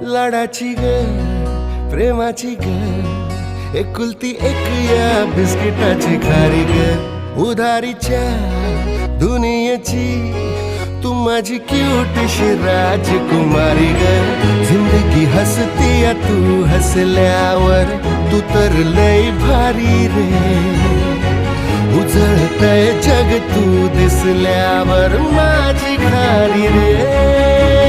लाडाची ग प्रेमाची ग एकुलती एक या बिस्किटाची खारी ग उधारीच्या दुनियेची तू माझी क्यूटशी राजकुमारी ग जिंदगी हसती या तू हसल्यावर तू तर लय भारी रे उजळतय जग तू दिसल्यावर माझी खारी रे